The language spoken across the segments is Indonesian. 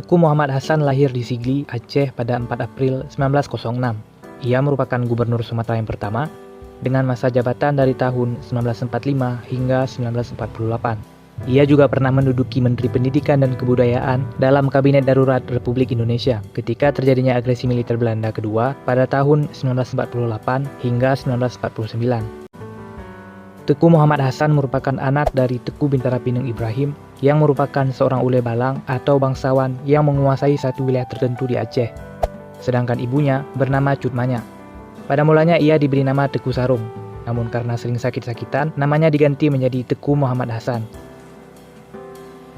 Teuku Muhammad Hasan lahir di Sigli, Aceh pada 4 April 1906. Ia merupakan gubernur Sumatera yang pertama dengan masa jabatan dari tahun 1945 hingga 1948. Ia juga pernah menduduki Menteri Pendidikan dan Kebudayaan dalam Kabinet Darurat Republik Indonesia ketika terjadinya agresi militer Belanda kedua pada tahun 1948 hingga 1949. Teuku Muhammad Hasan merupakan anak dari Teuku Bintara Pinung Ibrahim yang merupakan seorang ule balang atau bangsawan yang menguasai satu wilayah tertentu di Aceh. Sedangkan ibunya bernama Cut Manya. Pada mulanya ia diberi nama Teuku Sarung, namun karena sering sakit-sakitan, namanya diganti menjadi Teuku Muhammad Hasan.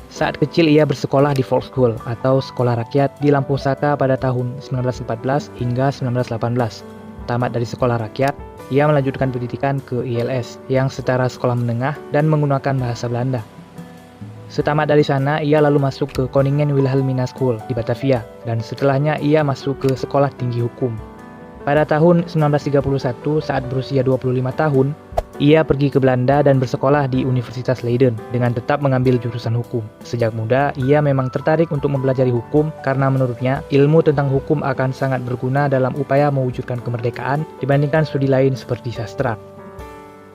Saat kecil ia bersekolah di Volkschool atau sekolah rakyat di Lampu Saka pada tahun 1914 hingga 1918. Tamat dari sekolah rakyat, ia melanjutkan pendidikan ke ILS yang setara sekolah menengah dan menggunakan bahasa Belanda. Setamat dari sana, ia lalu masuk ke Koningen Wilhelmina School di Batavia dan setelahnya ia masuk ke Sekolah Tinggi Hukum. Pada tahun 1931 saat berusia 25 tahun, ia pergi ke Belanda dan bersekolah di Universitas Leiden dengan tetap mengambil jurusan hukum. Sejak muda, ia memang tertarik untuk mempelajari hukum karena menurutnya ilmu tentang hukum akan sangat berguna dalam upaya mewujudkan kemerdekaan dibandingkan studi lain seperti sastra.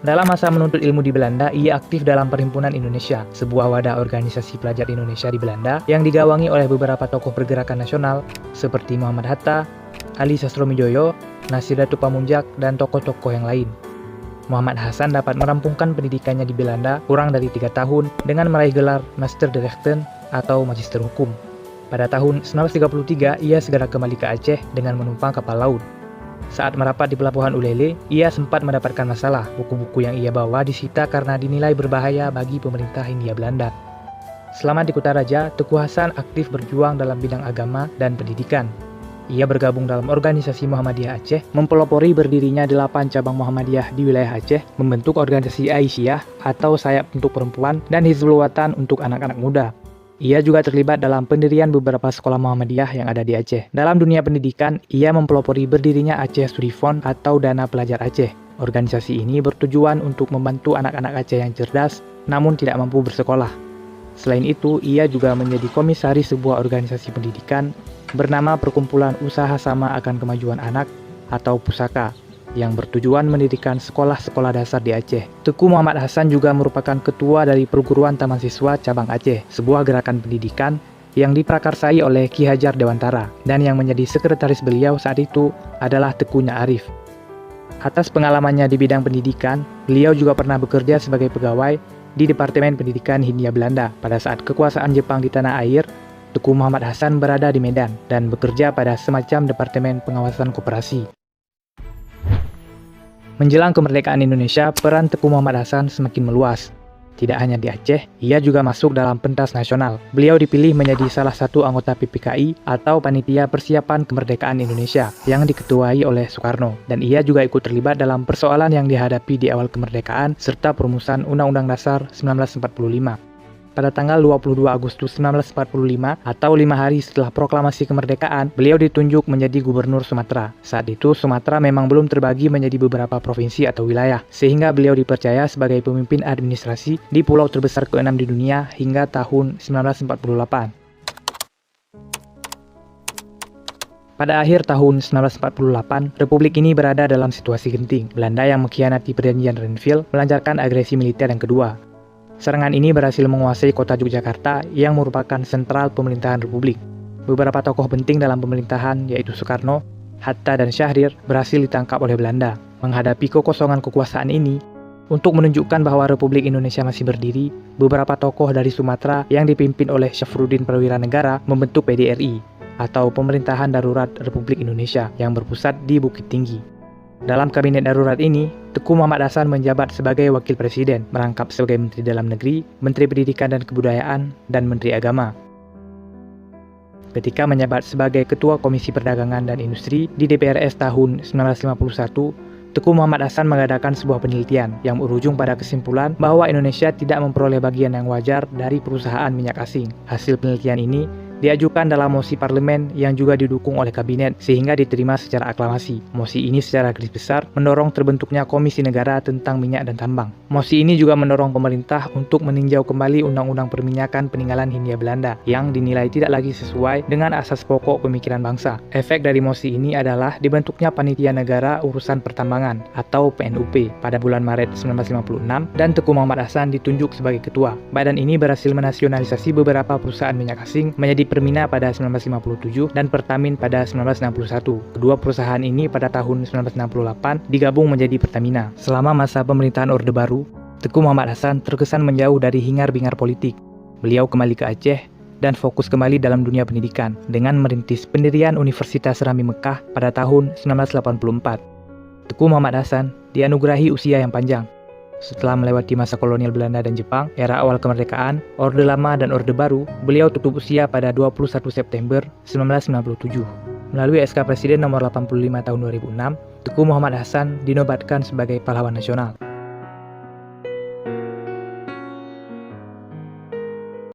Dalam masa menuntut ilmu di Belanda, ia aktif dalam Perhimpunan Indonesia, sebuah wadah organisasi pelajar Indonesia di Belanda yang digawangi oleh beberapa tokoh pergerakan nasional seperti Muhammad Hatta, Ali Sastromijoyo, Nasir Datuk Pamunjak, dan tokoh-tokoh yang lain. Muhammad Hasan dapat merampungkan pendidikannya di Belanda kurang dari 3 tahun dengan meraih gelar Master de Rechten atau Magister Hukum. Pada tahun 1933, ia segera kembali ke Aceh dengan menumpang kapal laut. Saat merapat di pelabuhan Ulele, ia sempat mendapatkan masalah. Buku-buku yang ia bawa disita karena dinilai berbahaya bagi pemerintah Hindia Belanda. Selama di Kutaraja, Teuku Hasan aktif berjuang dalam bidang agama dan pendidikan. Ia bergabung dalam organisasi Muhammadiyah Aceh, mempelopori berdirinya 8 cabang Muhammadiyah di wilayah Aceh, membentuk organisasi Aisyah atau sayap untuk perempuan, dan Hizbul Watan untuk anak-anak muda. Ia juga terlibat dalam pendirian beberapa sekolah Muhammadiyah yang ada di Aceh. Dalam dunia pendidikan, ia mempelopori berdirinya Aceh Studi Fund atau Dana Pelajar Aceh. Organisasi ini bertujuan untuk membantu anak-anak Aceh yang cerdas, namun tidak mampu bersekolah. Selain itu, ia juga menjadi komisaris sebuah organisasi pendidikan bernama Perkumpulan Usaha Sama Akan Kemajuan Anak atau Pusaka yang bertujuan mendirikan sekolah-sekolah dasar di Aceh. Teuku Muhammad Hasan juga merupakan ketua dari Perguruan Taman Siswa Cabang Aceh, sebuah gerakan pendidikan yang diprakarsai oleh Ki Hajar Dewantara, dan yang menjadi sekretaris beliau saat itu adalah Teuku Nya Arif. Atas pengalamannya di bidang pendidikan, beliau juga pernah bekerja sebagai pegawai di Departemen Pendidikan Hindia Belanda pada saat kekuasaan Jepang di tanah air. Teuku Muhammad Hasan berada di Medan dan bekerja pada semacam Departemen Pengawasan Koperasi. Menjelang kemerdekaan Indonesia, peran Teuku Muhammad Hasan semakin meluas. Tidak hanya di Aceh, ia juga masuk dalam pentas nasional. Beliau dipilih menjadi salah satu anggota PPKI atau Panitia Persiapan Kemerdekaan Indonesia yang diketuai oleh Soekarno. Dan ia juga ikut terlibat dalam persoalan yang dihadapi di awal kemerdekaan serta perumusan Undang-Undang Dasar 1945. Pada tanggal 22 Agustus 1945 atau 5 hari setelah proklamasi kemerdekaan, beliau ditunjuk menjadi gubernur Sumatera. Saat itu Sumatera memang belum terbagi menjadi beberapa provinsi atau wilayah, sehingga beliau dipercaya sebagai pemimpin administrasi di pulau terbesar ke-6 di dunia hingga tahun 1948. Pada akhir tahun 1948, Republik ini berada dalam situasi genting. Belanda yang mengkhianati perjanjian Renville melancarkan agresi militer yang kedua. Serangan ini berhasil menguasai kota Yogyakarta yang merupakan sentral pemerintahan Republik. Beberapa tokoh penting dalam pemerintahan yaitu Soekarno, Hatta, dan Syahrir berhasil ditangkap oleh Belanda. Menghadapi kekosongan kekuasaan ini, untuk menunjukkan bahwa Republik Indonesia masih berdiri, beberapa tokoh dari Sumatera yang dipimpin oleh Syafruddin Prawira Negara membentuk PDRI atau Pemerintahan Darurat Republik Indonesia yang berpusat di Bukit Tinggi. Dalam kabinet darurat ini, Teuku Muhammad Hasan menjabat sebagai wakil presiden, merangkap sebagai Menteri Dalam Negeri, Menteri Pendidikan dan Kebudayaan, dan Menteri Agama. Ketika menjabat sebagai Ketua Komisi Perdagangan dan Industri di DPRS tahun 1951, Teuku Muhammad Hasan mengadakan sebuah penelitian yang berujung pada kesimpulan bahwa Indonesia tidak memperoleh bagian yang wajar dari perusahaan minyak asing. Hasil penelitian ini diajukan dalam mosi parlemen yang juga didukung oleh kabinet sehingga diterima secara aklamasi. Mosi ini secara garis besar mendorong terbentuknya Komisi Negara tentang Minyak dan Tambang. Mosi ini juga mendorong pemerintah untuk meninjau kembali Undang-Undang Perminyakan peninggalan Hindia Belanda yang dinilai tidak lagi sesuai dengan asas pokok pemikiran bangsa. Efek dari mosi ini adalah dibentuknya Panitia Negara Urusan Pertambangan atau PNUP pada bulan Maret 1956 dan Teuku Muhammad Hasan ditunjuk sebagai ketua. Badan ini berhasil menasionalisasi beberapa perusahaan minyak asing menjadi Permina pada 1957 dan Pertamin pada 1961. Kedua perusahaan ini pada tahun 1968 digabung menjadi Pertamina. Selama masa pemerintahan Orde Baru, Teuku Muhammad Hasan terkesan menjauh dari hingar-bingar politik. Beliau kembali ke Aceh dan fokus kembali dalam dunia pendidikan dengan merintis pendirian Universitas Rami Mekah pada tahun 1984. Teuku Muhammad Hasan dianugerahi usia yang panjang. Setelah melewati masa kolonial Belanda dan Jepang, era awal kemerdekaan, Orde Lama dan Orde Baru, beliau tutup usia pada 21 September 1997. Melalui SK Presiden nomor 85 tahun 2006, Teuku Muhammad Hasan dinobatkan sebagai pahlawan nasional.